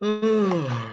Oh.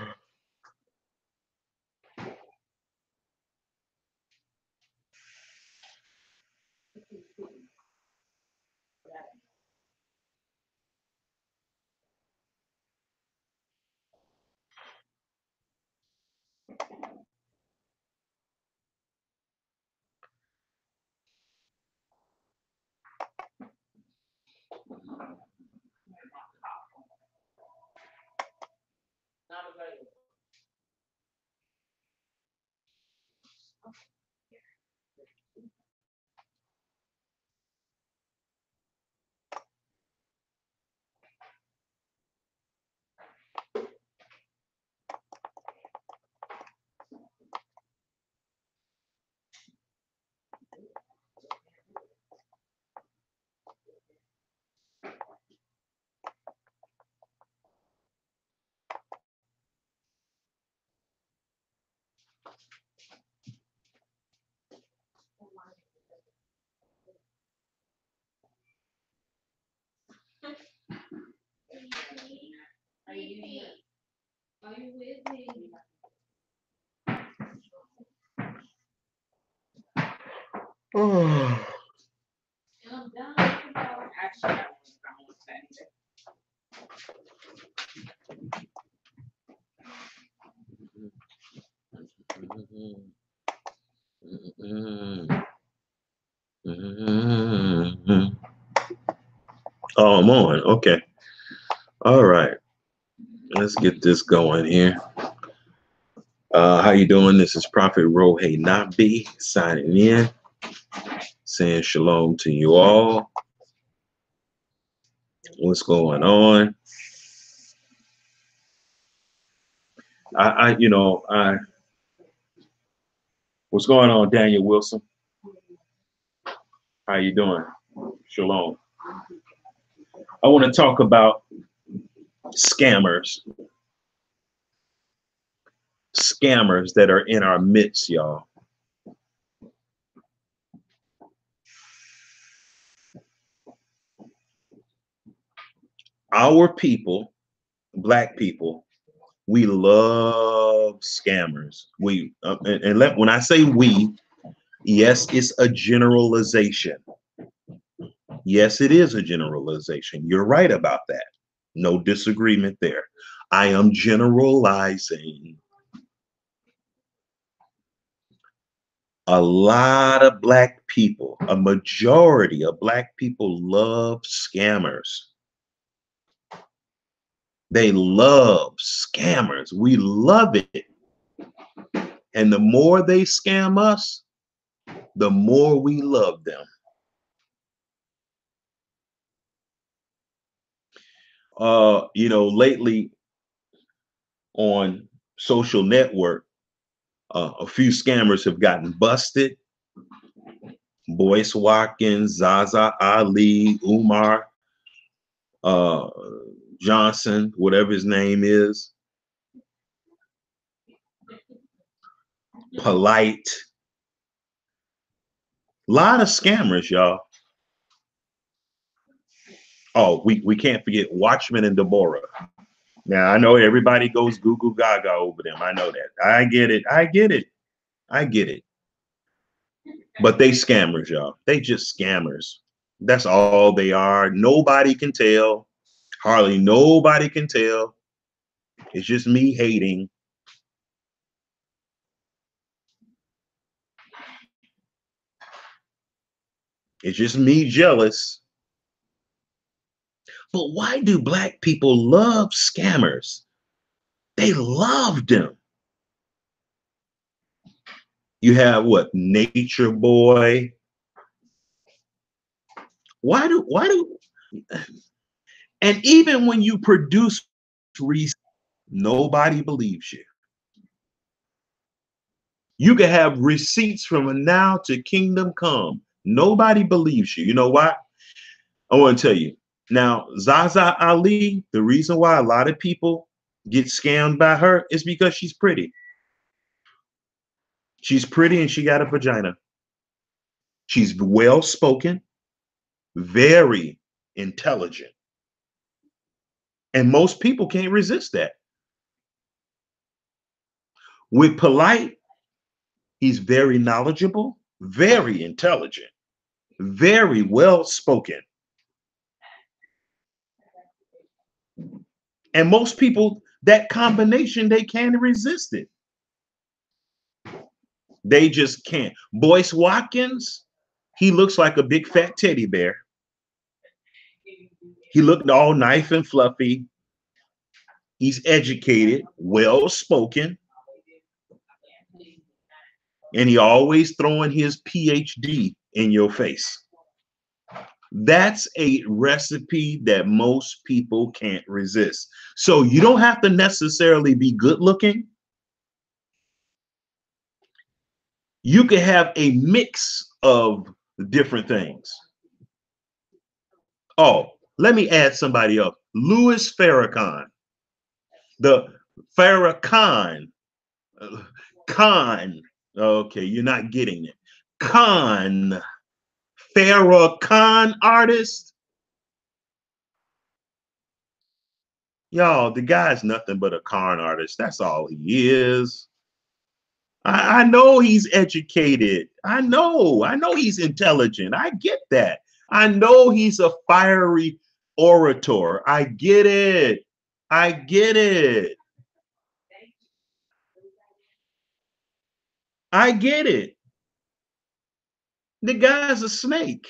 Oh, I'm on. Okay. All right. Let's get this going here. How you doing? This is Prophet Rohay Nabi signing in, saying shalom to you all. What's going on? What's going on, Daniel Wilson? How you doing? Shalom. I want to talk about scammers that are in our midst, y'all. Our people, black people, we love scammers. When I say we, yes, it's a generalization. Yes, it is a generalization. You're right about that. No disagreement there. I am generalizing. A lot of black people, a majority of black people love scammers. They love scammers. We love it. And the more they scam us, the more we love them. Lately on social network, a few scammers have gotten busted. Boyce Watkins, Zaza Ali, Umar Johnson, whatever his name is, Polite. A lot of scammers, y'all. Oh, we can't forget Watchman and Deborah. Now, I know everybody goes Google Gaga over them. I know that. I get it. But they scammers, y'all. They just scammers. That's all they are. Nobody can tell. Hardly nobody can tell. It's just me hating. It's just me jealous. But why do black people love scammers? They love them. You have what? Nature Boy. Why do and even when you produce receipts, nobody believes you. You can have receipts from now to kingdom come. Nobody believes you. You know why? I want to tell you. Now, Zaza Ali, the reason why a lot of people get scammed by her is because she's pretty. She's pretty and she got a vagina. She's well spoken, very intelligent. And most people can't resist that. With Polite, he's very knowledgeable, very intelligent, very well spoken. And most people, that combination, they can't resist it. They just can't. Boyce Watkins, he looks like a big fat teddy bear. He looked all nice and fluffy. He's educated, well spoken, and he always throwing his PhD in your face. That's a recipe that most people can't resist. So you don't have to necessarily be good looking. You can have a mix of different things. Oh, let me add somebody else. Louis Farrakhan. The Farrakhan. Khan. Okay, you're not getting it. Khan. Farrakhan artist. Y'all, the guy's nothing but a con artist. That's all he is. I know he's educated. I know he's intelligent. I get that. I know he's a fiery orator. I get it. I get it. I get it. The guy's a snake.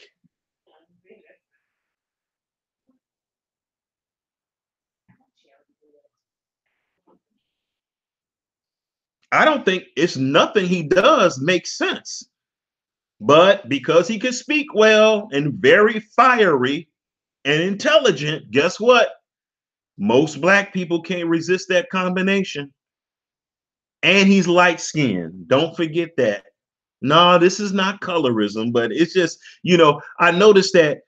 I don't think it's nothing he does makes sense. But because he can speak well and very fiery and intelligent, guess what? Most black people can't resist that combination. And he's light skinned. Don't forget that. No, this is not colorism, but it's just, I noticed that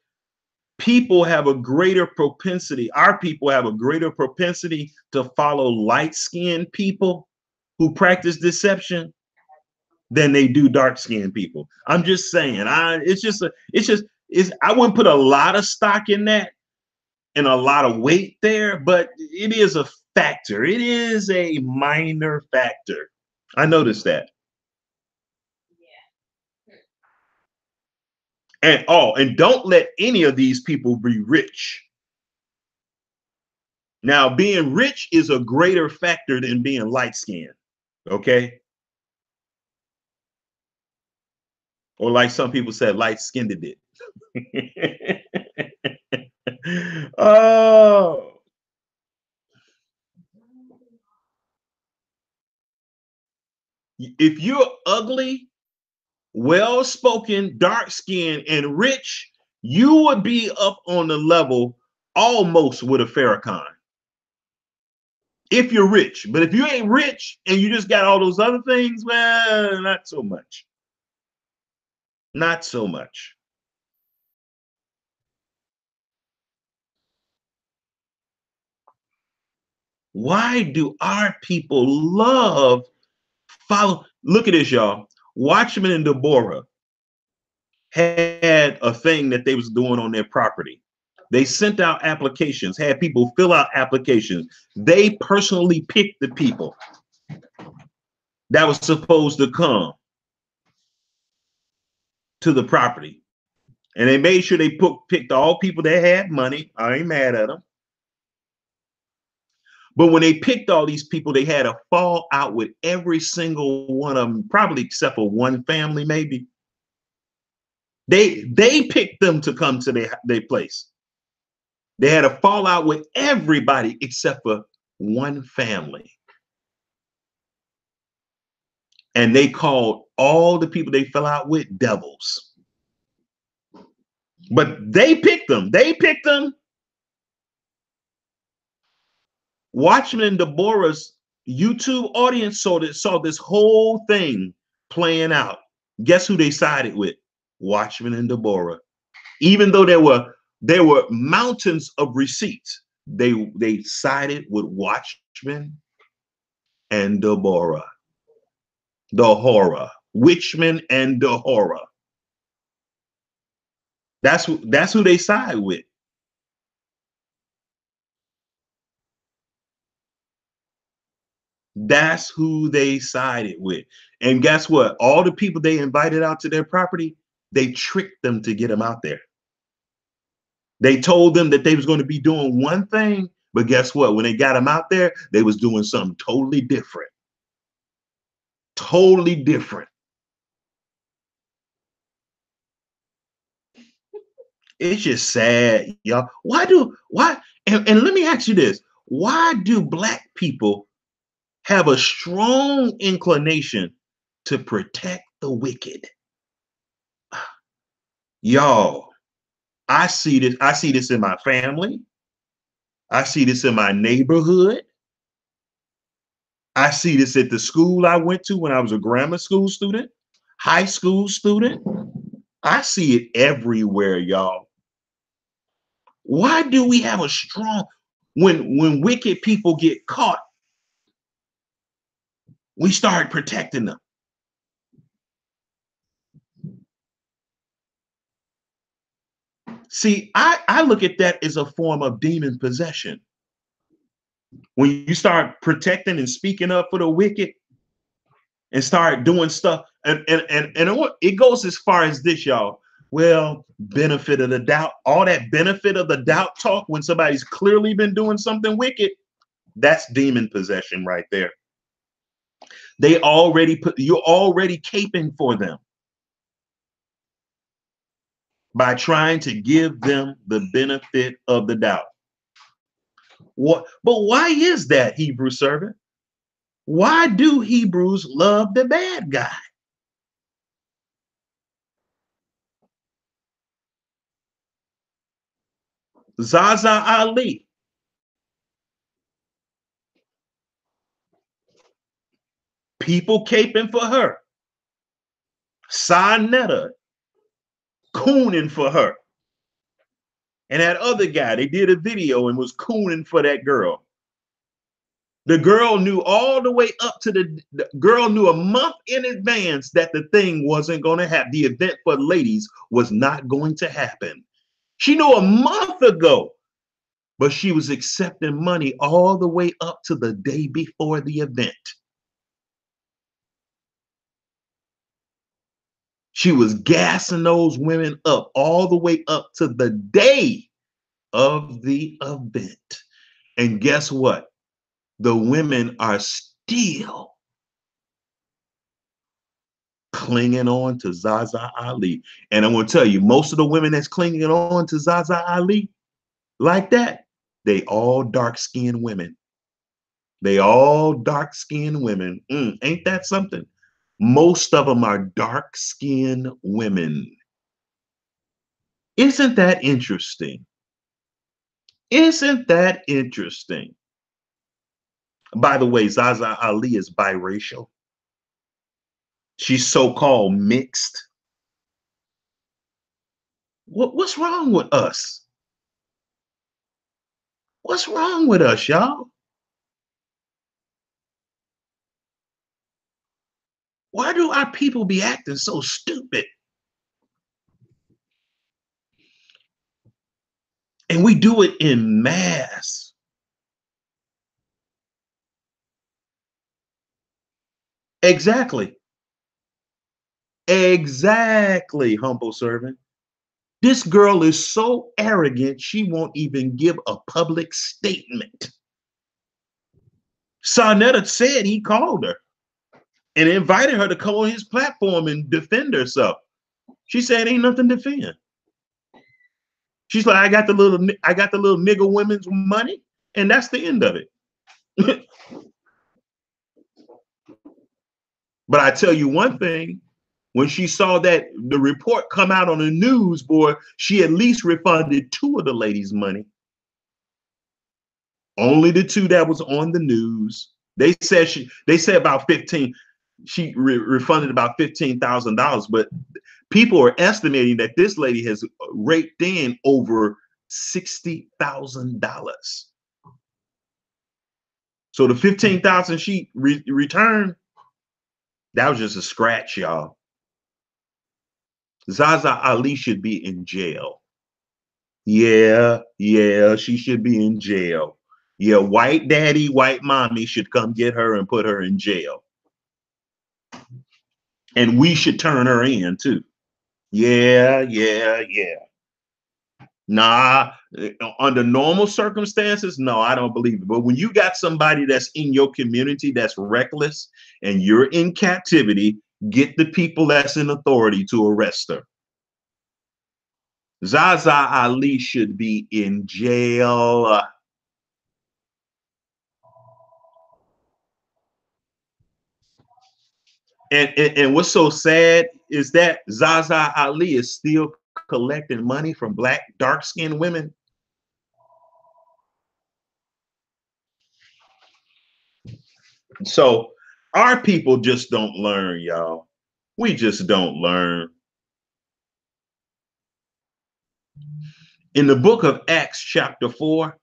people have a greater propensity, our people have a greater propensity to follow light skinned people who practice deception than they do dark skinned people. I'm just saying, I wouldn't put a lot of stock in that and a lot of weight there, but it is a factor. It is a minor factor. I noticed that. And don't let any of these people be rich. Now, being rich is a greater factor than being light skinned. Okay. Or like some people said, light skinned it. Oh. If you're ugly, well spoken, dark skinned, and rich, you would be up on the level almost with a Farrakhan. If you're rich. But if you ain't rich and you just got all those other things, well, not so much. Not so much. Why do our people love follow? Look at this, y'all. Watchmen and Deborah had a thing that they was doing on their property. They sent out applications, had people fill out applications. They personally picked the people that was supposed to come to the property. And they made sure they picked all people that had money. I ain't mad at them. But when they picked all these people, they had a fall out with every single one of them, probably except for one family, maybe. They picked them to come to their place. They had a fallout with everybody except for one family. And they called all the people they fell out with devils. But they picked them. They picked them. Watchmen and Deborah's YouTube audience saw this whole thing playing out. Guess who they sided with? Watchmen and Deborah. Even though there were mountains of receipts, they sided with Watchmen and Deborah. The horror. Witchman and Dahora. That's who they side with. That's who they sided with. And guess what? All the people they invited out to their property, they tricked them to get them out there. They told them that they was going to be doing one thing, but guess what? When they got them out there, they was doing something totally different. Totally different. It's just sad, y'all. And let me ask you this. Why do black people have a strong inclination to protect the wicked? Y'all, I see this in my family. I see this in my neighborhood. I see this at the school I went to when I was a grammar school student, high school student. I see it everywhere, y'all. Why do we have a strong when wicked people get caught, we start protecting them? See, I look at that as a form of demon possession. When you start protecting and speaking up for the wicked and start doing stuff, and it goes as far as this, y'all. Well, benefit of the doubt, all that benefit of the doubt talk when somebody's clearly been doing something wicked, that's demon possession right there. You're already caping for them by trying to give them the benefit of the doubt. But why is that, Hebrew servant? Why do Hebrews love the bad guy? Zaza Ali. People caping for her. Sa Neter cooning for her. And that other guy, they did a video and was cooning for that girl. The girl knew all the way up to the girl knew a month in advance that the thing wasn't going to happen. The event for ladies was not going to happen. She knew a month ago, but she was accepting money all the way up to the day before the event. She was gassing those women up all the way up to the day of the event. And guess what? The women are still clinging on to Zaza Ali. And I'm going to tell you, most of the women that's clinging on to Zaza Ali like that, they all dark-skinned women. They all dark-skinned women. Ain't that something? Most of them are dark-skinned women. Isn't that interesting? Isn't that interesting? By the way, Zaza Ali is biracial. She's so-called mixed. What's wrong with us? What's wrong with us, y'all? Why do our people be acting so stupid? And we do it in mass. Exactly. Exactly, humble servant. This girl is so arrogant, she won't even give a public statement. Sa Neter said he called her and invited her to come on his platform and defend herself. She said, ain't nothing to defend. She's like, I got the little nigger women's money, and that's the end of it. But I tell you one thing, when she saw that the report come out on the news, boy, she at least refunded 2 of the ladies' money. Only the 2 that was on the news. They said about 15. She refunded about $15,000, but people are estimating that this lady has raked in over $60,000. So the 15,000 she returned, That was just a scratch, y'all. Zaza Ali should be in jail. Yeah, she should be in jail. Yeah, white daddy, white mommy should come get her and put her in jail. And we should turn her in too. Yeah. Nah, under normal circumstances, no, I don't believe it. But when you got somebody that's in your community that's reckless and you're in captivity, get the people that's in authority to arrest her. Zaza Ali should be in jail. And what's so sad is that Zaza Ali is still collecting money from black dark-skinned women. So our people just don't learn, y'all. We just don't learn. In the book of Acts, chapter 4,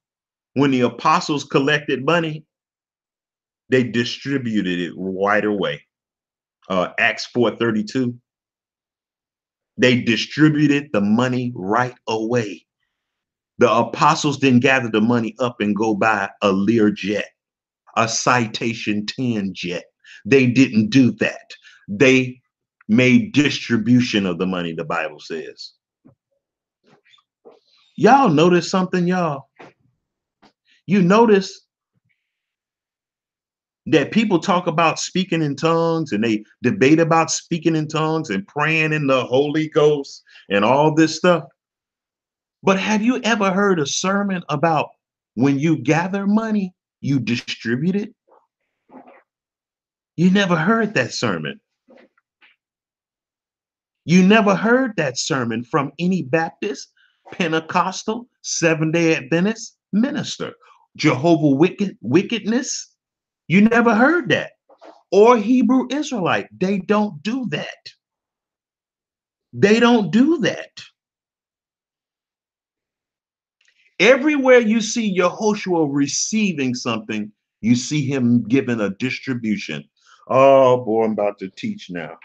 when the apostles collected money, they distributed it right away. Acts 4:32. They distributed the money right away. The apostles didn't gather the money up and go buy a Learjet, a Citation 10 jet. They didn't do that. They made distribution of the money, the Bible says. Y'all notice something, y'all? You notice that people talk about speaking in tongues and they debate about speaking in tongues and praying in the Holy Ghost and all this stuff. But have you ever heard a sermon about when you gather money, you distribute it? You never heard that sermon. You never heard that sermon from any Baptist, Pentecostal, Seventh-day Adventist minister. Jehovah wickedness. You never heard that. Or Hebrew Israelite. They don't do that. They don't do that. Everywhere you see Yehoshua receiving something, you see him giving a distribution. Oh boy, I'm about to teach now.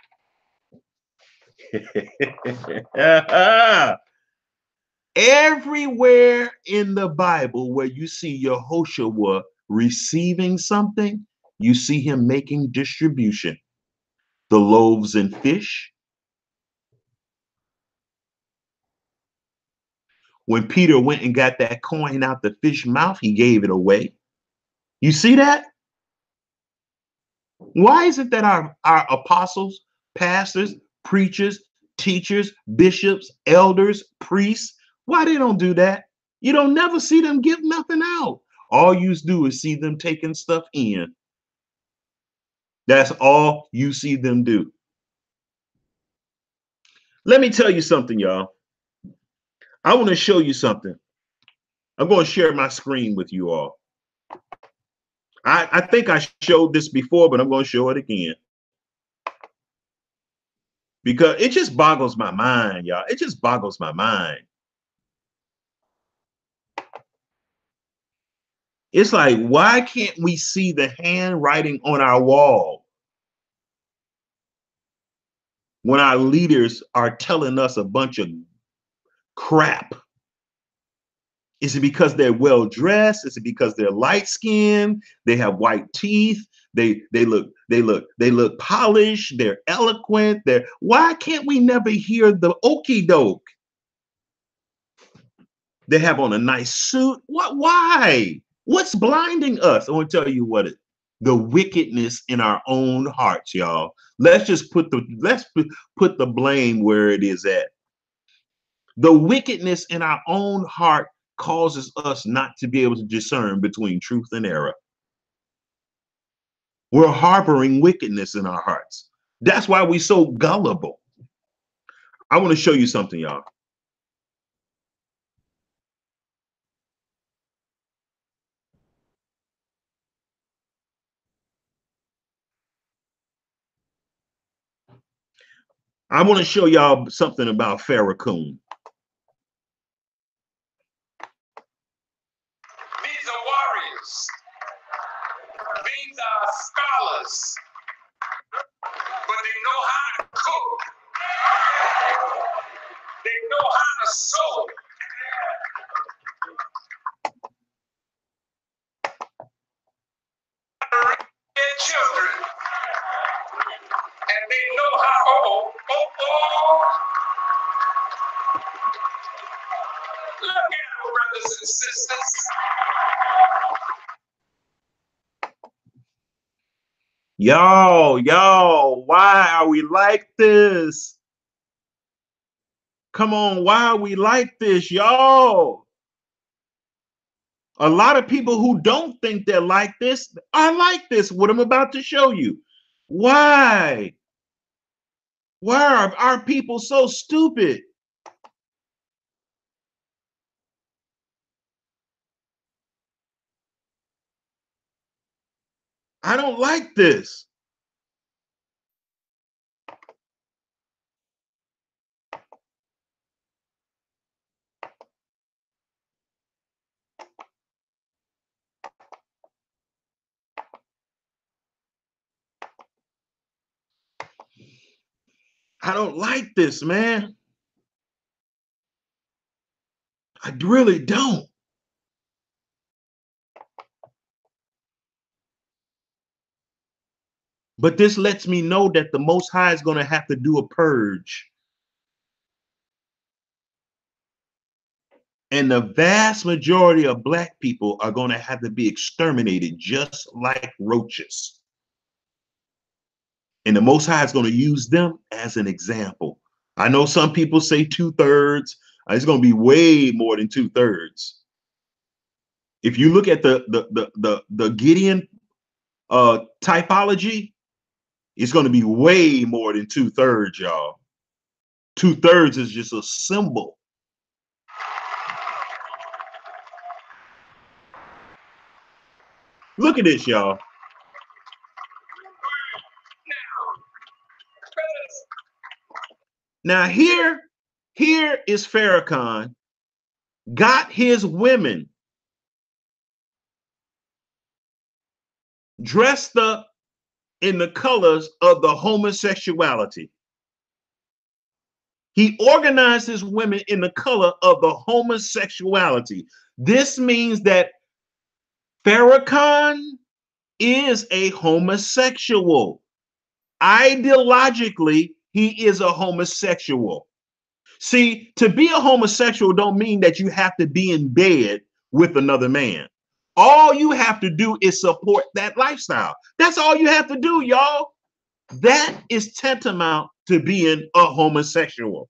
Everywhere in the Bible where you see Yehoshua receiving something, you see him making distribution. The loaves and fish. When Peter went and got that coin out the fish mouth, he gave it away. You see that? Why is it that our apostles, pastors, preachers, teachers, bishops, elders, priests, why they don't do that? You don't never see them give nothing out. All you do is see them taking stuff in. That's all you see them do. Let me tell you something, y'all. I want to show you something. I'm going to share my screen with you all. I think I showed this before, but I'm going to show it again. Because it just boggles my mind, y'all. It just boggles my mind. It's like, why can't we see the handwriting on our wall when our leaders are telling us a bunch of crap? Is it because they're well dressed? Is it because they're light skinned? They have white teeth. They look polished. They're eloquent. Why can't we never hear the okey doke? They have on a nice suit. What? Why? What's blinding us? I want to tell you what it. The wickedness in our own hearts, y'all. Let's put the blame where it is at. The wickedness in our own heart causes us not to be able to discern between truth and error. We're harboring wickedness in our hearts. That's why we're so gullible. I want to show you something, y'all. I want to show y'all something about Farrakhan. These are warriors. These are scholars. know how to cook. They know how to sew. Their children. And they know how, look at them, brothers and sisters. Y'all, why are we like this? Come on, why are we like this, y'all? A lot of people who don't think they're like this are like this, what I'm about to show you. Why? Why are our people so stupid? I don't like this. I don't like this, man. I really don't. But this lets me know that the Most High is going to have to do a purge. And the vast majority of Black people are going to have to be exterminated just like roaches. And the Most High is going to use them as an example. I know some people say 2/3. It's going to be way more than 2/3. If you look at the Gideon typology, it's going to be way more than 2/3, y'all. 2/3 is just a symbol. Look at this, y'all. Now here is Farrakhan, got his women dressed up in the colors of the homosexuality. He organized his women in the color of the homosexuality. This means that Farrakhan is a homosexual. Ideologically, he is a homosexual. See, to be a homosexual don't mean that you have to be in bed with another man. All you have to do is support that lifestyle. That's all you have to do, y'all. That is tantamount to being a homosexual.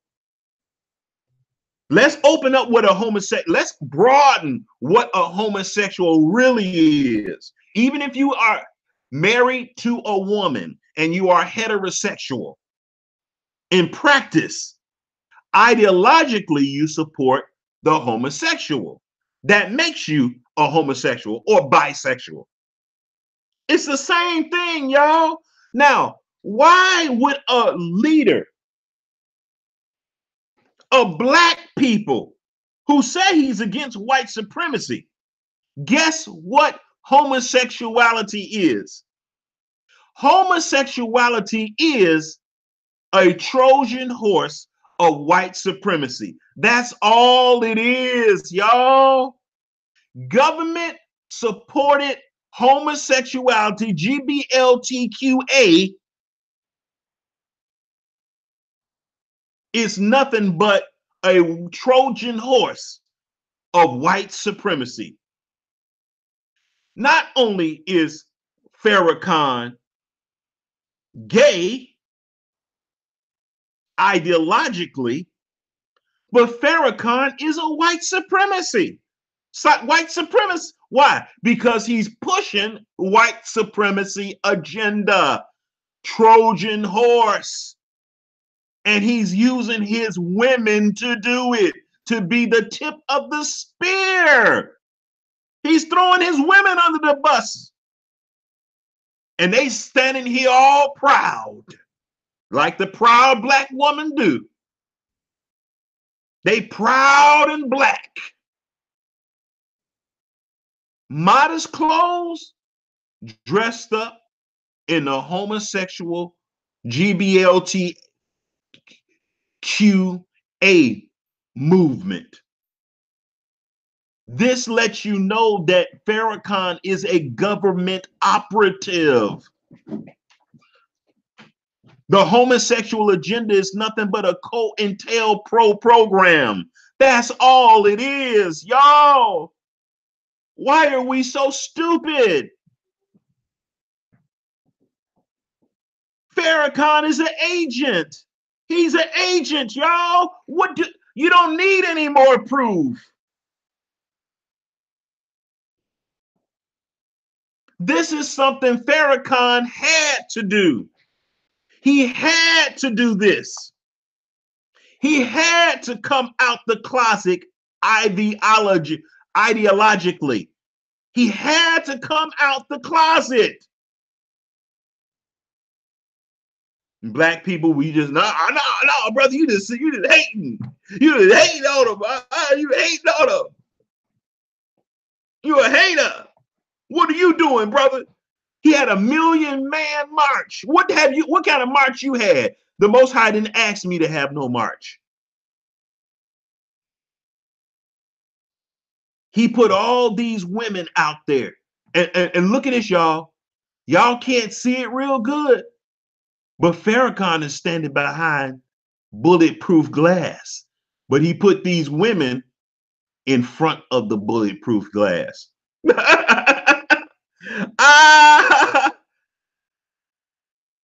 Let's open up what a homosexual, let's broaden what a homosexual really is. Even if you are married to a woman and you are heterosexual, in practice, ideologically, you support the homosexual. That makes you a homosexual or bisexual. It's the same thing, y'all. Now, why would a leader of Black people who say he's against white supremacy, guess what homosexuality is? Homosexuality is a Trojan horse of white supremacy. That's all it is, y'all. Government supported homosexuality, GBLTQA, is nothing but a Trojan horse of white supremacy. Not only is Farrakhan gay ideologically, but Farrakhan is a white supremacy. White supremacist. Why? Because he's pushing white supremacy agenda. Trojan horse. And he's using his women to do it, to be the tip of the spear. He's throwing his women under the bus. And they standing here all proud, like the proud Black woman do. They proud and Black. Modest clothes, dressed up in a homosexual GBLTQA movement. This lets you know that Farrakhan is a government operative. The homosexual agenda is nothing but a COINTELPRO program. That's all it is, y'all. Why are we so stupid? Farrakhan is an agent. He's an agent, y'all. You don't need any more proof. This is something Farrakhan had to do. He had to do this. He had to come out the closet ideologically. He had to come out the closet. Black people, we just no, brother, you just hating. You just hating on them. You hating on them. You a hater. What are you doing, brother? He had a 1 million man march. What kind of march you had? The Most High didn't ask me to have no march. He put all these women out there. And look at this, y'all. Y'all can't see it real good. But Farrakhan is standing behind bulletproof glass. But he put these women in front of the bulletproof glass.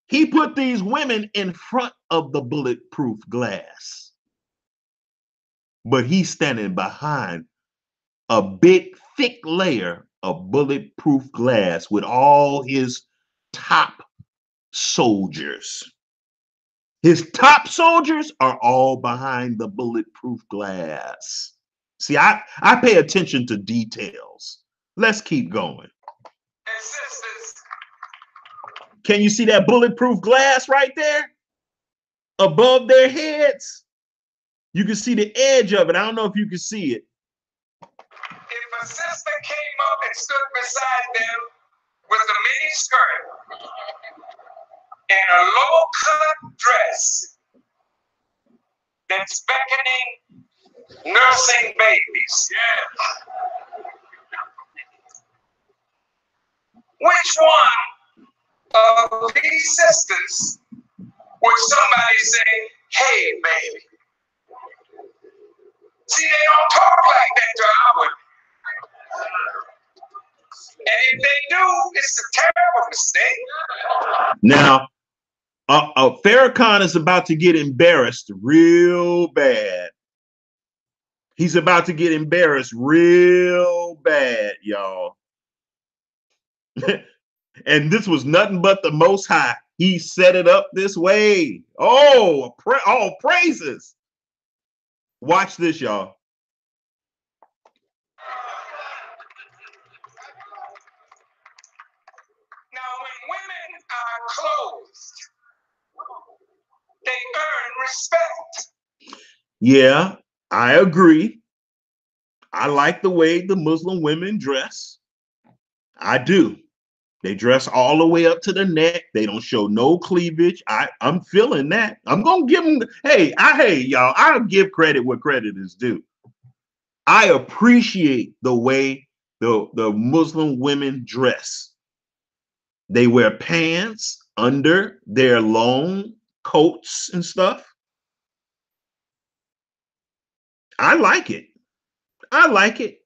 He put these women in front of the bulletproof glass. But he's standing behind a big, thick layer of bulletproof glass with all his top soldiers. His top soldiers are all behind the bulletproof glass. See, I pay attention to details. Let's keep going. Can you see that bulletproof glass right there? Above their heads? You can see the edge of it. I don't know if you can see it. If a sister came up and stood beside them with a mini skirt and a low-cut dress that's beckoning, nursing babies, which one of these sisters would somebody say, hey, baby? See, they don't talk like that to our women. And if they do, it's a terrible mistake. Now, Farrakhan is about to get embarrassed real bad. He's about to get embarrassed real bad, y'all. And this was nothing but the Most High. He set it up this way. Oh, all praises. Watch this, y'all. Now, when women are clothed, they earn respect. Yeah, I agree. I like the way the Muslim women dress. I do. They dress all the way up to the neck. They don't show no cleavage. I'm feeling that. I'm gonna give them. Hey, y'all. I'll give credit where credit is due. I appreciate the way the Muslim women dress. They wear pants under their long coats and stuff. I like it. I like it.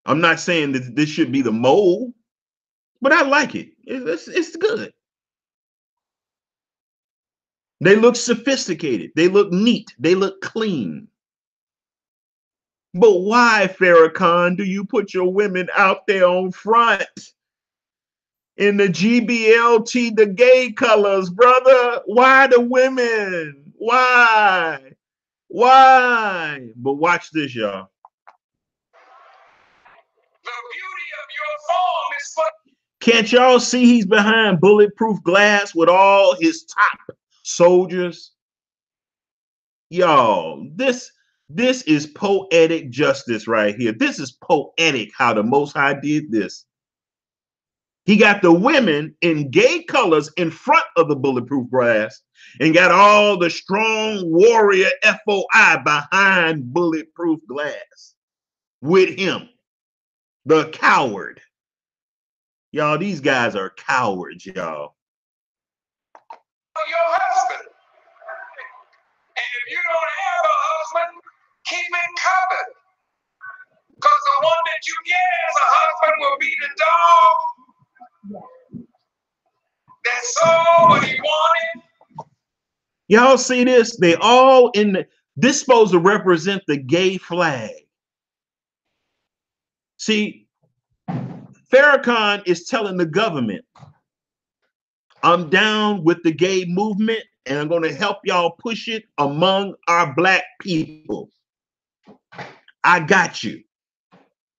I'm not saying that this should be the mold, but I like it. It's good. They look sophisticated. They look neat. They look clean. But why, Farrakhan, do you put your women out there on front in the GBLT, the gay colors, brother? Why the women? Why? Why? But watch this, y'all. The beauty of your form is for. Can't y'all see he's behind bulletproof glass with all his top soldiers? Y'all, this is poetic justice right here. This is poetic how the Most High did this. He got the women in gay colors in front of the bulletproof glass and got all the strong warrior FOI behind bulletproof glass with him, the coward. Y'all, these guys are cowards, y'all. Your husband. And if you don't have a husband, keep it covered. Because the one that you get as a husband will be the dog that saw what he wanted. Y'all see this? They all in the, this supposed to represent the gay flag. See, Farrakhan is telling the government, I'm down with the gay movement and I'm going to help y'all push it among our black people. I got you.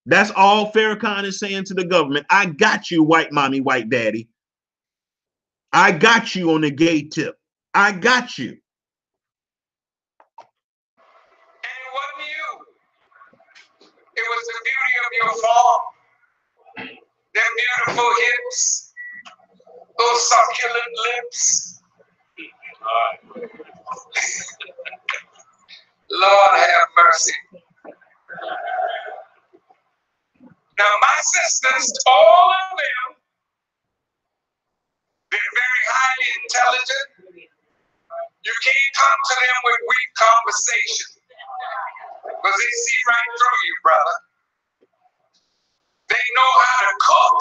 That's all Farrakhan is saying to the government. I got you, white mommy, white daddy. I got you on the gay tip. I got you. And it wasn't you. It was the beauty of your form. Them beautiful hips. Those succulent lips. Lord have mercy. Now my sisters, all of them, they're very highly intelligent. You can't come to them with weak conversation because they see right through you, brother. They know how to cook.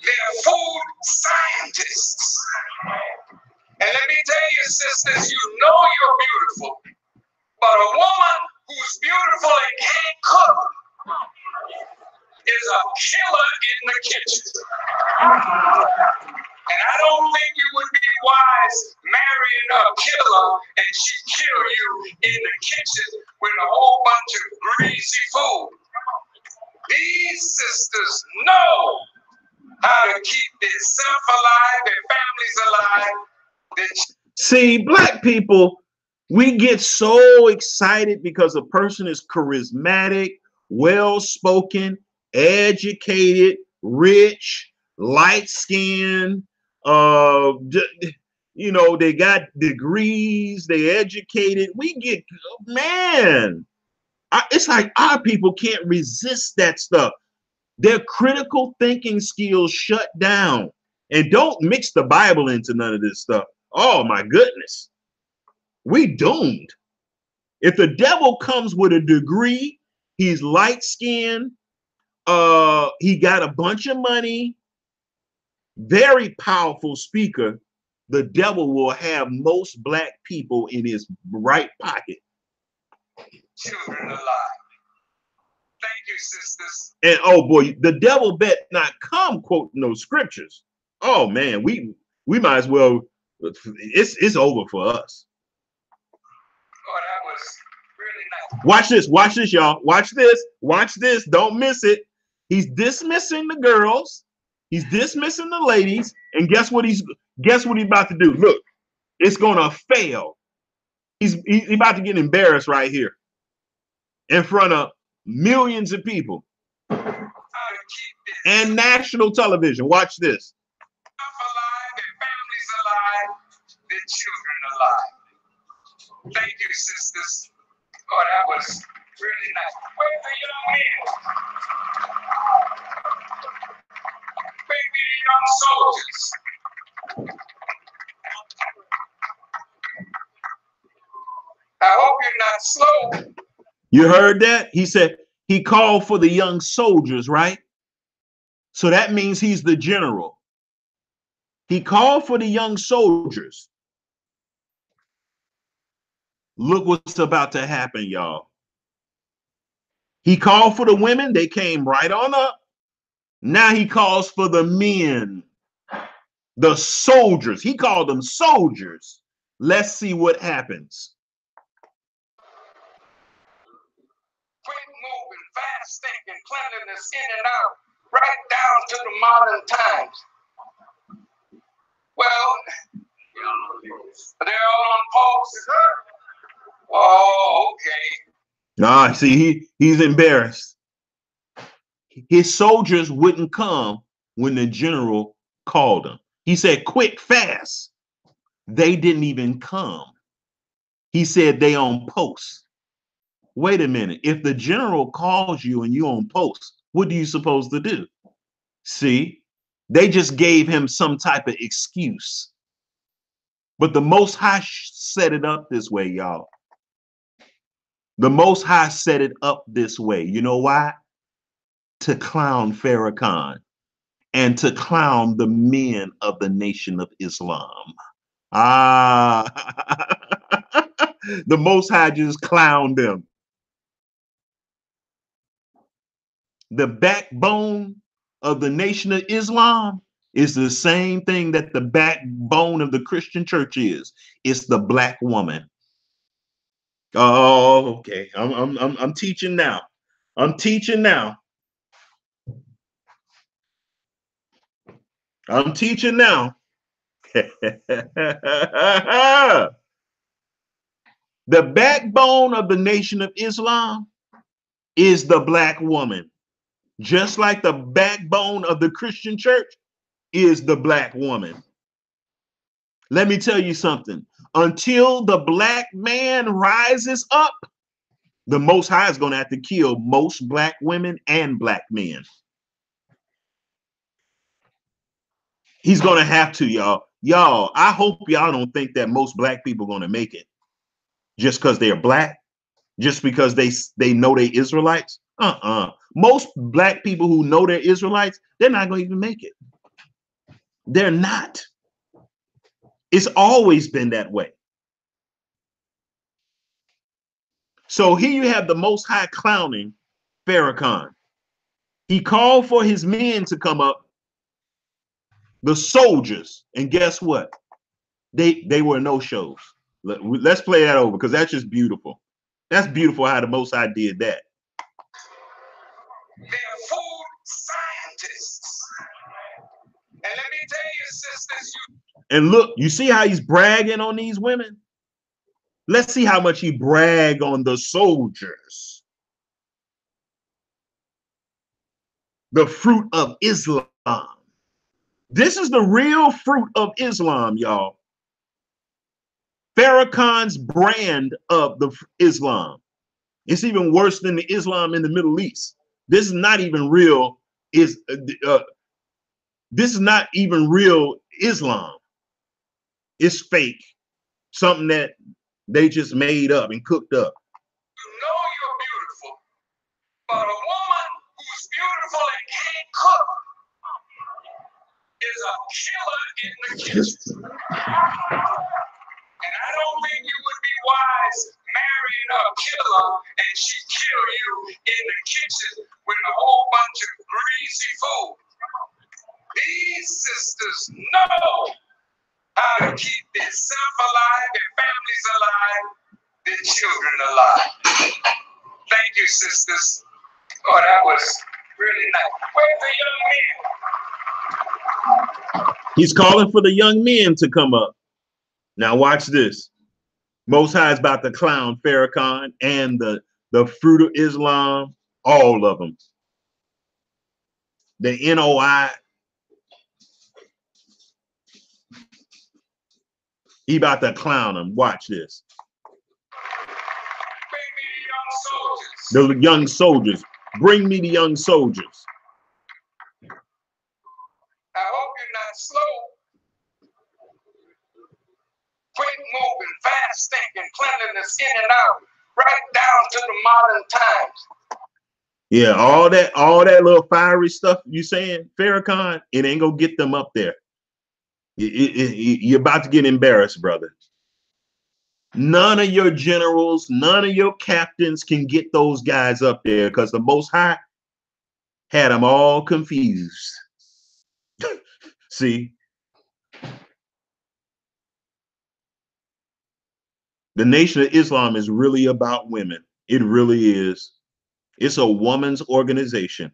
They're food scientists. And let me tell you, sisters, you know you're beautiful, but a woman who's beautiful and can't cook is a killer in the kitchen. And I don't think you would be wise marrying a killer and she'd kill you in the kitchen with a whole bunch of greasy food. These sisters know how to keep themselves alive, their families alive. See, black people, we get so excited because a person is charismatic, well-spoken, educated, rich, light-skinned, you know, they got degrees, they educated. We get, man, it's like our people can't resist that stuff. Their critical thinking skills shut down. And don't mix the Bible into none of this stuff. Oh my goodness. We doomed. If the devil comes with a degree, he's light-skinned, he got a bunch of money, very powerful speaker, the devil will have most black people in his right pocket. Children alive. Thank you, sisters. And oh boy, the devil bet not come quoting those scriptures. Oh man, we might as well, it's over for us. Oh, that was really nice. Watch this, y'all. Watch this. Don't miss it. He's dismissing the girls, he's dismissing the ladies, and guess what he's about to do? Look, it's gonna fail. He's about to get embarrassed right here in front of millions of people and national television. Watch this. Alive, their families alive, their children alive. Thank you, sisters. Oh, that was really nice. Where's the young men? Maybe the young soldiers. I hope you're not slow. You heard that? He said he called for the young soldiers, right? So that means he's the general. He called for the young soldiers. Look what's about to happen, y'all. He called for the women. They came right on up. Now he calls for the men, the soldiers. He called them soldiers. Let's see what happens. Quick moving, fast thinking, cleanliness in and out, right down to the modern times. Well, they're all on pause. Oh, okay. Ah, see, he's embarrassed. His soldiers wouldn't come when the general called them. He said, quick, fast. They didn't even come. He said they on post. Wait a minute. If the general calls you and you on post, what are you supposed to do? See, they just gave him some type of excuse. But the Most High set it up this way, y'all. The Most High set it up this way. You know why? To clown Farrakhan and to clown the men of the Nation of Islam. Ah, the Most High just clowned them. The backbone of the Nation of Islam is the same thing that the backbone of the Christian church is. It's the black woman. Oh, okay. I'm teaching now. I'm teaching now. I'm teaching now. The backbone of the Nation of Islam is the black woman. Just like the backbone of the Christian church is the black woman. Let me tell you something. Until the black man rises up, the Most High is going to have to kill most black women and black men. He's going to have to, y'all. Y'all, I hope y'all don't think that most black people are going to make it just because they're black, just because they know they're Israelites. Most black people who know they're Israelites, they're not going to even make it. They're not. It's always been that way. So here you have the Most High clowning Farrakhan. He called for his men to come up, the soldiers, and guess what? They were no-shows. Let's play that over because that's just beautiful. That's beautiful how the Most High did that. They're food scientists. And let me tell you, sisters, and look, you see how he's bragging on these women? Let's see how much he bragged on the soldiers. The fruit of Islam. This is the real fruit of Islam, y'all. Farrakhan's brand of the Islam. It's even worse than the Islam in the Middle East. This is not even real. This is not even real Islam. It's fake. Something that they just made up and cooked up. You know you're beautiful, but a woman who's beautiful and can't cook is a killer in the kitchen. And I don't think you would be wise marrying a killer and she kill you in the kitchen with a whole bunch of greasy food. These sisters know how to keep themselves alive, their families alive, their children alive. Thank you, sisters. Oh, that was really nice. Where's the young men? He's calling for the young men to come up. Now watch this. Most High is about to clown Farrakhan and the fruit of Islam, all of them. The NOI. He about to clown them. Watch this. Bring me the young soldiers. Bring me the young soldiers. I hope you're not slow. Quick moving, fast thinking, cleanliness in and out, right down to the modern times. Yeah, all that little fiery stuff you saying, Farrakhan, it ain't gonna get them up there. You're about to get embarrassed, brother. None of your generals, none of your captains can get those guys up there because the Most High had them all confused. See? The Nation of Islam is really about women. It really is. It's a woman's organization.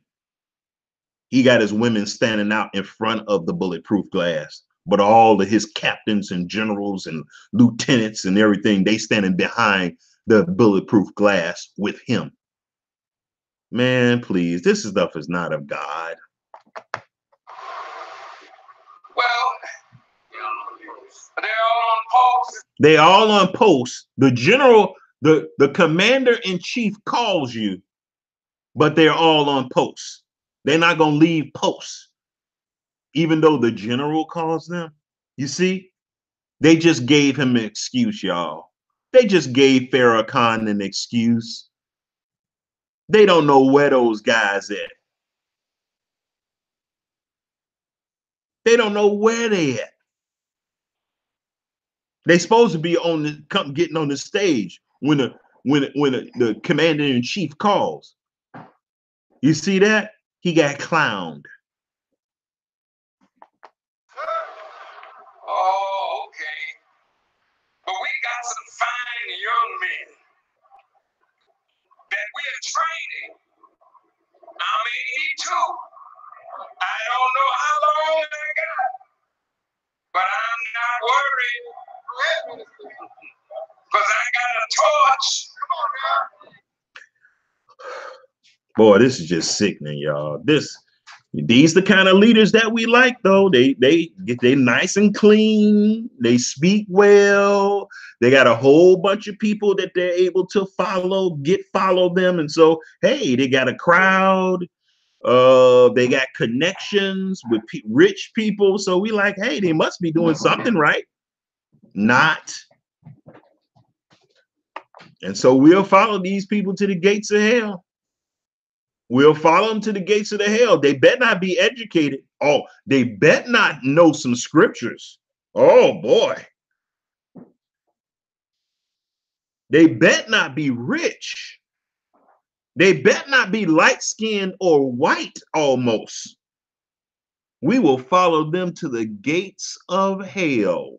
He got his women standing out in front of the bulletproof glass, but all of his captains and generals and lieutenants and everything, they standing behind the bulletproof glass with him. Man, please, this stuff is not of God. They all on post. The general, the commander in chief calls you, but they're all on post. They're not gonna leave posts, even though the general calls them. You see, they just gave him an excuse, y'all. They just gave Farrakhan an excuse. They don't know where those guys at. They don't know where they at. They supposed to be on the getting on the stage when the commander in chief calls. You see that? He got clowned. Oh, okay. But we got some fine young men that we're training. I'm 82. I don't know how long I got, but I'm not worried because I got a torch. Boy, this is just sickening, y'all. These the kind of leaders that we like, though. They nice and clean. They speak well. They got a whole bunch of people that they're able to follow them. And so, hey, they got a crowd. They got connections with rich people. So we like, hey, they must be doing something right. Not. And so we'll follow these people to the gates of hell. We'll follow them to the gates of the hell. They better not be educated. Oh, they better not know some scriptures. Oh boy. They better not be rich. They better not be light-skinned or white almost. We will follow them to the gates of hell.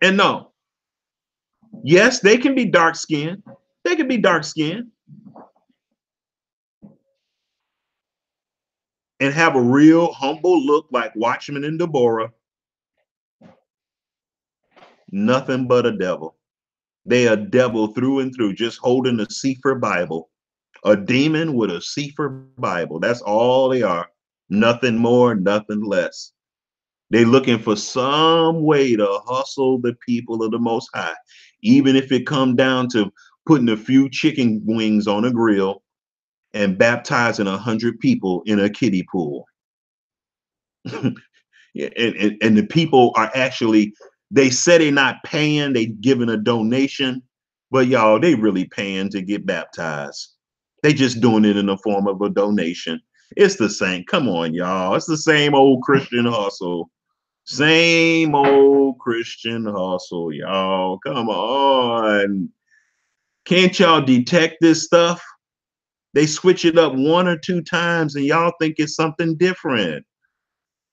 And no, yes, they can be dark-skinned. They can be dark-skinned and have a real humble look like Watchman and Deborah. Nothing but a devil. They a devil through and through, just holding a Sefer Bible. A demon with a Sefer Bible. That's all they are. Nothing more, nothing less. They looking for some way to hustle the people of the Most High, even if it come down to putting a few chicken wings on a grill and baptizing 100 people in a kiddie pool. and the people are actually, they say they're not paying, they giving a donation, but y'all, they really paying to get baptized. They just doing it in the form of a donation. It's the same. Come on, y'all. It's the same old Christian hustle. Same old Christian hustle, y'all. Come on. Can't y'all detect this stuff? They switch it up 1 or 2 times and y'all think it's something different.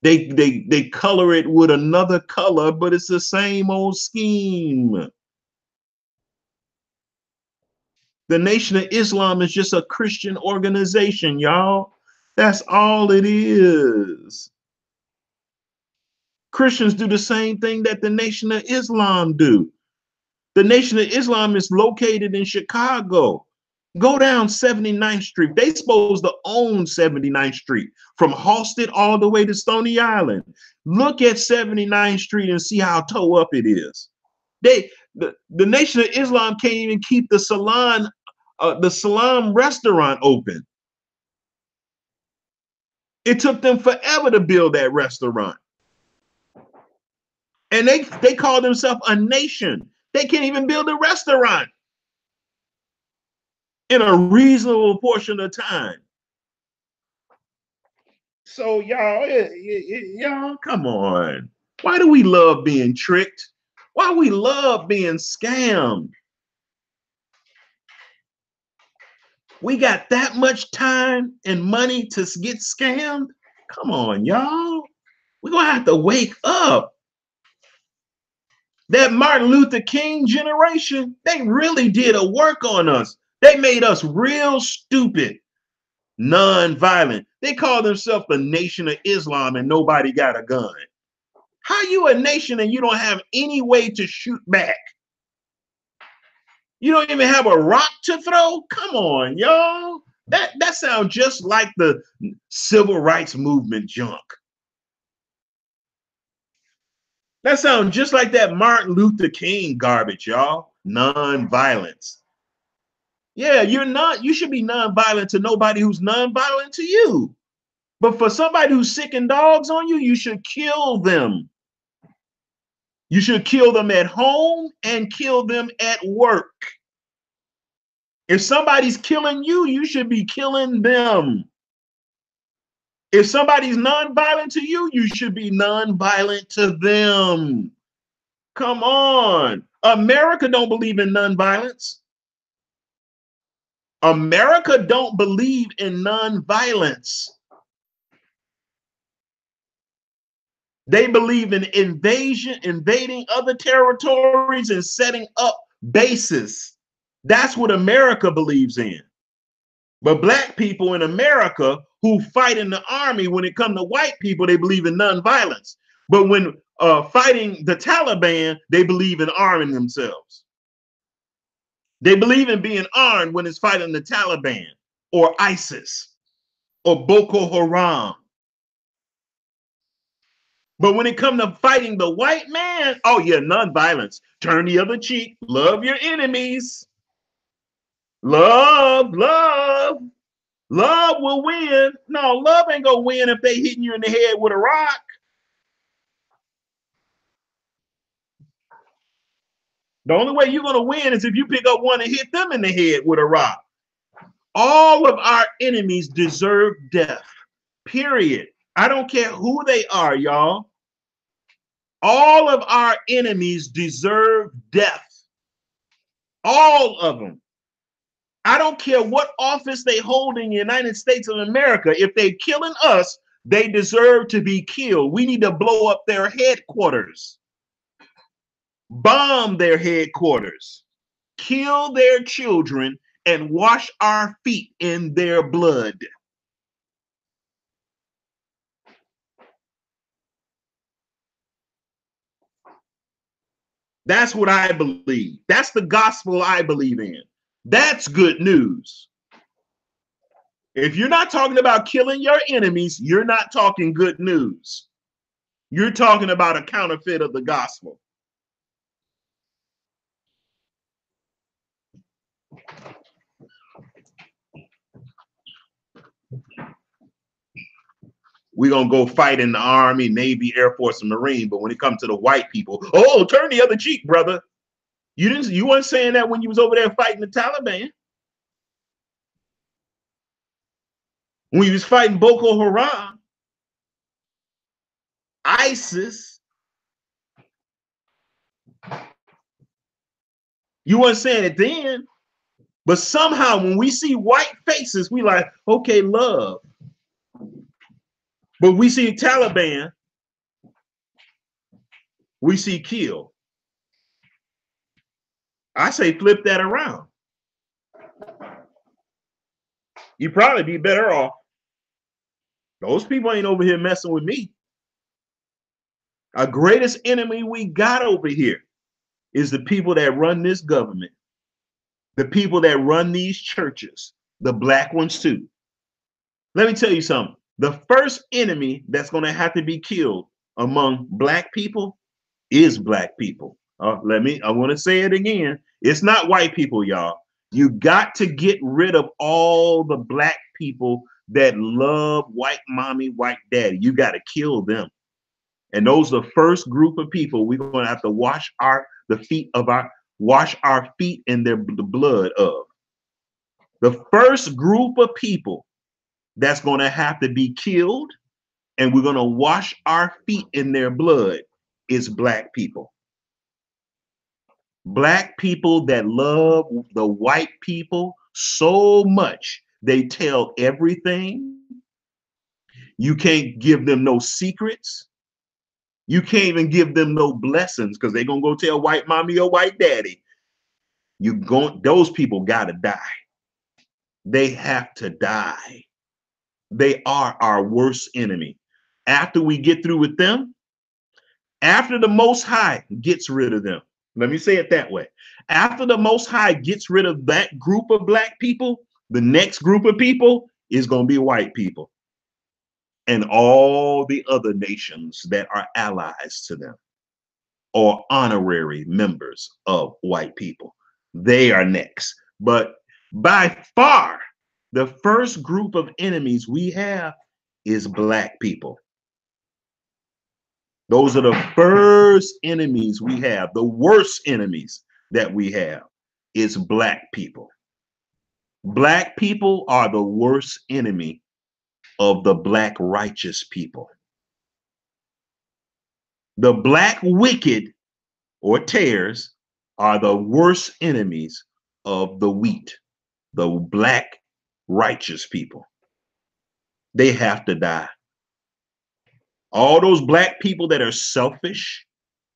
They color it with another color, but it's the same old scheme. The Nation of Islam is just a Christian organization, y'all. That's all it is. Christians do the same thing that the Nation of Islam do. The Nation of Islam is located in Chicago. Go down 79th Street. They supposed to own 79th Street from Halsted all the way to Stony Island. Look at 79th Street and see how toe up it is. The Nation of Islam can't even keep the Salam restaurant open. It took them forever to build that restaurant. And they call themselves a nation. They can't even build a restaurant in a reasonable portion of time. So y'all, come on. Why do we love being tricked? Why we love being scammed? We got that much time and money to get scammed? Come on, y'all. We're gonna have to wake up. That Martin Luther King generation, they really did a work on us. They made us real stupid, non-violent. They call themselves the Nation of Islam and nobody got a gun. How you a nation and you don't have any way to shoot back? You don't even have a rock to throw? Come on, y'all. That sounds just like the civil rights movement junk. That sounds just like that Martin Luther King garbage, y'all. Non-violence. Yeah, you should be non-violent to nobody who's non-violent to you. But for somebody who's sicking dogs on you, you should kill them. You should kill them at home and kill them at work. If somebody's killing you, you should be killing them. If somebody's non-violent to you, you should be non-violent to them. Come on. America don't believe in non-violence. America don't believe in non-violence. They believe in invading other territories and setting up bases. That's what America believes in. But black people in America who fight in the army, when it comes to white people, they believe in non-violence. But when fighting the Taliban, they believe in arming themselves. They believe in being armed when it's fighting the Taliban or ISIS or Boko Haram. But when it comes to fighting the white man, oh yeah, non-violence. Turn the other cheek. Love your enemies. Love will win. No, love ain't gonna win if they hitting you in the head with a rock. The only way you're gonna win is if you pick up one and hit them in the head with a rock. All of our enemies deserve death, period. I don't care who they are, y'all. All of our enemies deserve death. All of them. I don't care what office they hold in the United States of America. If they're killing us, they deserve to be killed. We need to blow up their headquarters, bomb their headquarters, kill their children, and wash our feet in their blood. That's what I believe. That's the gospel I believe in. That's good news. If you're not talking about killing your enemies, you're not talking good news. You're talking about a counterfeit of the gospel. We're going to go fight in the Army, Navy, Air Force, and Marine. But when it comes to the white people, oh, turn the other cheek, brother. You weren't saying that when you was over there fighting the Taliban. When you was fighting Boko Haram, ISIS, you weren't saying it then. But somehow when we see white faces, we like, okay, love. But we see Taliban, we see kill. I say flip that around. You'd probably be better off. Those people ain't over here messing with me. Our greatest enemy we got over here is the people that run this government, the people that run these churches, the black ones too. Let me tell you something. The first enemy that's going to have to be killed among black people is black people. I want to say it again. It's not white people, y'all. You got to get rid of all the black people that love white mommy, white daddy. You got to kill them. And those are the first group of people we're going to have to wash our feet in the blood of. The first group of people that's going to have to be killed and we're going to wash our feet in their blood is black people. Black people that love the white people so much, they tell everything. You can't give them no secrets. You can't even give them no blessings because they're going to go tell white mommy or white daddy. Those people got to die. They have to die. They are our worst enemy. After we get through with them, after the Most High gets rid of them, let me say it that way. After the Most High gets rid of that group of black people, the next group of people is going to be white people and all the other nations that are allies to them. or honorary members of white people. They are next. But by far, the first group of enemies we have is black people. Those are the first enemies we have. The worst enemies that we have is black people. Black people are the worst enemy of the black righteous people. The black wicked or tares are the worst enemies of the wheat, the black righteous people. They have to die. All those black people that are selfish,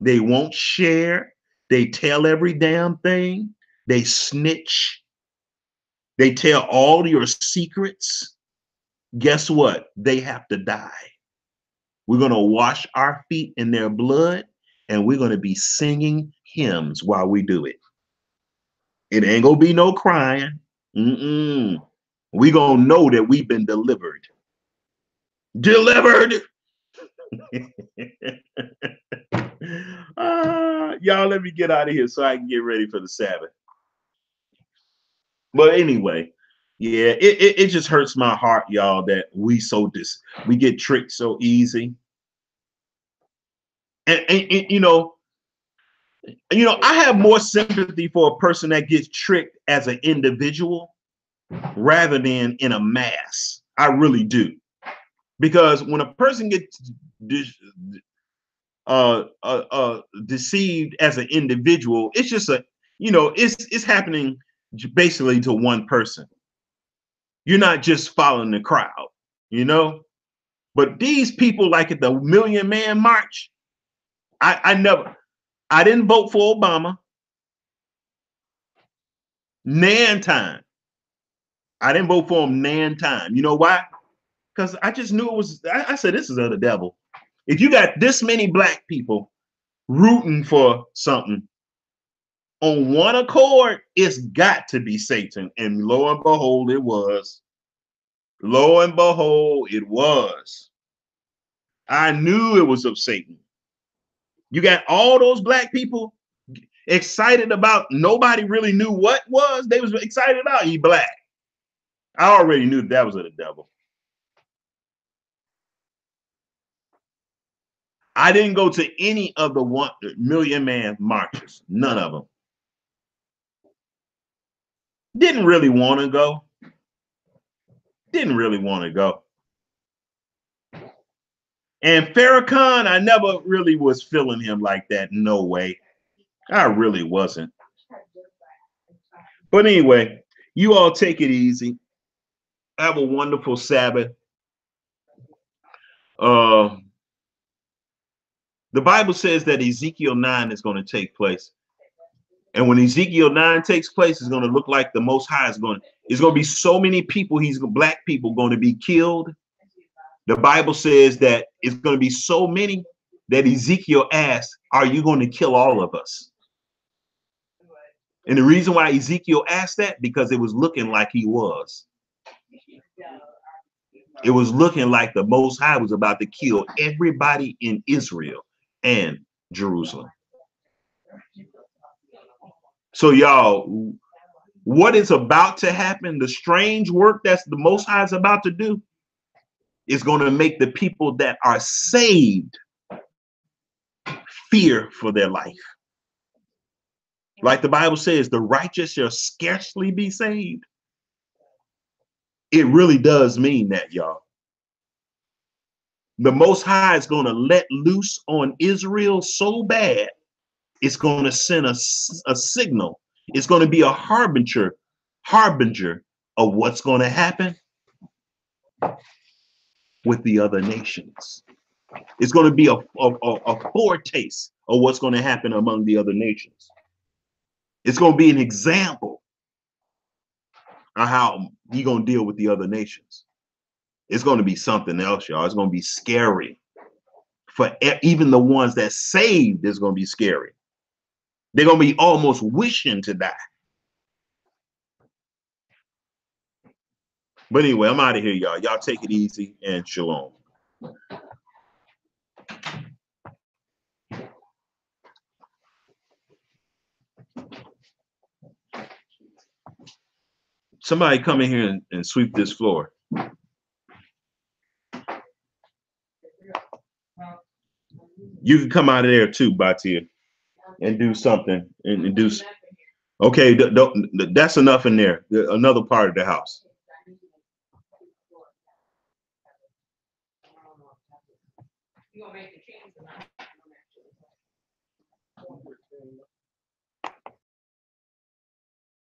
they won't share, they tell every damn thing, they snitch, they tell all your secrets. Guess what? They have to die. We're going to wash our feet in their blood, and we're going to be singing hymns while we do it. It ain't going to be no crying. We're going to know that we've been delivered. Delivered. Y'all, let me get out of here so I can get ready for the Sabbath. But anyway, yeah, it just hurts my heart, y'all, that we get tricked so easy. And you know, I have more sympathy for a person that gets tricked as an individual rather than in a mass. I really do. Because when a person gets deceived as an individual, it's just it's happening basically to one person. You're not just following the crowd, but these people, like at the Million Man March, I didn't vote for Obama. Nan time. I didn't vote for him nan time. You know why? Because I just knew it was, I said, this is of the devil. If you got this many black people rooting for something on one accord, it's got to be Satan. And lo and behold, it was. Lo and behold, it was. I knew it was of Satan. You got all those black people excited about, nobody really knew what was. They was excited about he black. I already knew that was of the devil. I didn't go to any of the Million Man marches. None of them. Didn't really want to go. Didn't really want to go. And Farrakhan, I never really was feeling him like that. No way. I really wasn't. But anyway, you all take it easy. Have a wonderful Sabbath. The Bible says that Ezekiel 9 is going to take place. And when Ezekiel 9 takes place, it's going to look like the Most High is going to be so many people, black people going to be killed. The Bible says that it's going to be so many that Ezekiel asked, are you going to kill all of us? And the reason why Ezekiel asked that, because it was looking like he was. It was looking like the Most High was about to kill everybody in Israel and Jerusalem. So y'all, what is about to happen, the strange work that's the Most High is about to do, is going to make the people that are saved fear for their life. Like the Bible says, the righteous shall scarcely be saved. It really does mean that, y'all. The Most High is going to let loose on Israel so bad, it's going to send a signal. It's going to be a harbinger of what's going to happen with the other nations. It's going to be a foretaste of what's going to happen among the other nations. It's going to be an example of how you're going to deal with the other nations. It's going to be something else, y'all. It's going to be scary. For even the ones that saved, it's going to be scary. They're going to be almost wishing to die. But anyway, I'm out of here, y'all. Y'all take it easy and shalom. Somebody come in here and sweep this floor. You can come out of there too, Batia, and do something and do. Okay, that's enough in there. Another part of the house.